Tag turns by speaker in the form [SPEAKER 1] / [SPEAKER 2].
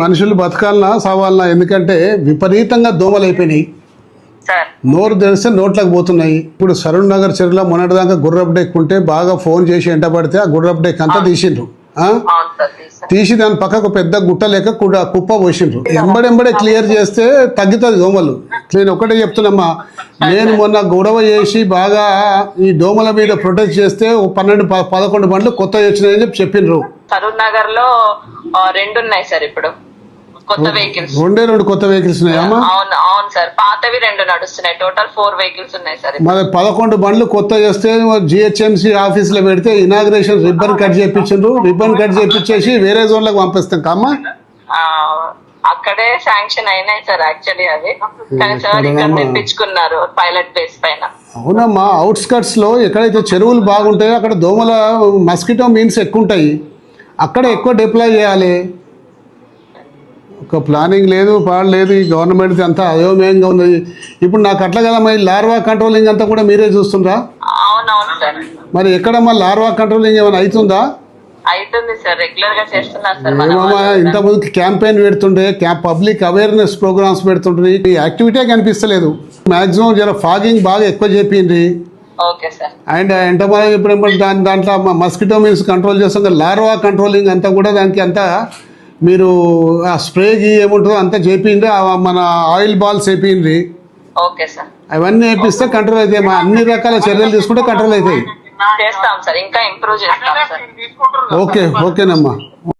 [SPEAKER 1] మనుషులు బతకాలనా సావాలనా? ఎందుకంటే విపరీతంగా దోమలు అయిపోయినాయి.
[SPEAKER 2] సార్
[SPEAKER 1] నోరు తెరిస్తే నోట్లకు పోతున్నాయి. ఇప్పుడు సరూర్ నగర్ చెరువులో మొన్నటిదాకా గుర్రపు డెక్ ఉంటే బాగా ఫోన్ చేసి ఎంట పడితే ఆ గుర్రపు డెక్ అంతా తీసిండ్రు.
[SPEAKER 2] అవును సార్ తీసాను.
[SPEAKER 1] తీసి దాని పక్కకు పెద్ద గుట్ట లేక కుప్ప పోసిండ్రు. ఎంబడెంబడే క్లియర్ చేస్తే తగ్గుతుంది దోమలు. నేను ఒకటే చెప్తున్నామ్మా, నేను మొన్న గొడవ చేసి బాగా ఈ దోమల మీద ప్రొటెక్ట్ చేస్తే 12-11 బండ్లు కొత్తవి వచ్చినాయని చెప్పిండ్రు.
[SPEAKER 2] సరూర్ నగర్ లో 2 ఉన్నాయి సార్ ఇప్పుడు కొత్త వెహికల్స్.
[SPEAKER 1] 2 కొత్త వెహికల్స్ ఉన్నాయమ్మా?
[SPEAKER 2] అవును అవును సార్, పాతవి 2 నడుస్తున్నాయి. టోటల్ 4 వెహికల్స్ ఉన్నాయి సార్.
[SPEAKER 1] మరి 11 బండ్లు కొత్త చేస్తే జిహెచ్ఎంసీ ఆఫీస్ లో పెడితే ఇనాగ్రేషన్ రిబ్బన్ కట్ చేయించిండ్రు. రిబ్బన్ కట్ చేయించేసి వేరే జోన్ లకు పంపిస్తాం కమ్మా.
[SPEAKER 2] అక్కడే శాంక్షన్ అయినాయి సార్ యాక్చువల్లీ అవి, కానీ సార్ ఇక్కడ తెప్పించుకున్నారు పైలట్ బేస్ పైన.
[SPEAKER 1] అవునమ్మా, అవుట్స్కట్స్ లో ఎక్కడైతే చెరువులు బాగుంటాయో అక్కడ దోమల మస్కిటో మీన్స్ ఎక్కువ ఉంటాయి. అక్కడ ఎక్కువ డిప్లాయ్ చేయాలి. ఒక ప్లానింగ్ లేదు, పాడలేదు. ఈ గవర్నమెంట్ అంతా అయోమయంగా ఉంది. ఇప్పుడు నాకు అట్లా కదా మరి లార్వా కంట్రోలింగ్ అంతా కూడా మీరే చూస్తుండ్రా?
[SPEAKER 2] అవునవును సార్.
[SPEAKER 1] మరి ఎక్కడమ్మా లార్వా కంట్రోలింగ్ ఏమైనా అవుతుందా?
[SPEAKER 2] అవుతుంది సార్, రెగ్యులర్ గా చేస్తున్నారు సార్.
[SPEAKER 1] ఏమమ్మా, ఇంతకుముందు క్యాంపెయిన్ పెడుతుండే, పబ్లిక్ అవేర్నెస్ ప్రోగ్రామ్స్ పెడుతుంటే ఈ యాక్టివిటీ కనిపిస్తలేదు. మాక్సిమం జర ఫాగింగ్ బాగా ఎక్కువ చెప్పింది.
[SPEAKER 2] Okay sir.
[SPEAKER 1] అండ్ ఎంతమంది ఇప్పుడు దాంట్లో మస్కిటో మీన్స్ కంట్రోల్ చేస్తాం. లార్వా కంట్రోలింగ్ అంతా కూడా దానికి అంతా మీరు ఆ స్ప్రేకి ఏముంటుందో అంతా చేపిండి, మన ఆయిల్ బాల్స్ వేపిండ్రి.
[SPEAKER 2] Okay sir.
[SPEAKER 1] అవన్నీ వేపిస్తే కంట్రోల్ అవుతాయి. మా అన్ని రకాల చర్యలు తీసుకుంటే కంట్రోల్ అవుతాయి.
[SPEAKER 2] చేస్తాం సార్, ఇంకా ఇంప్రూవ్ చేస్తాం సార్.
[SPEAKER 1] ఓకేనమ్మా.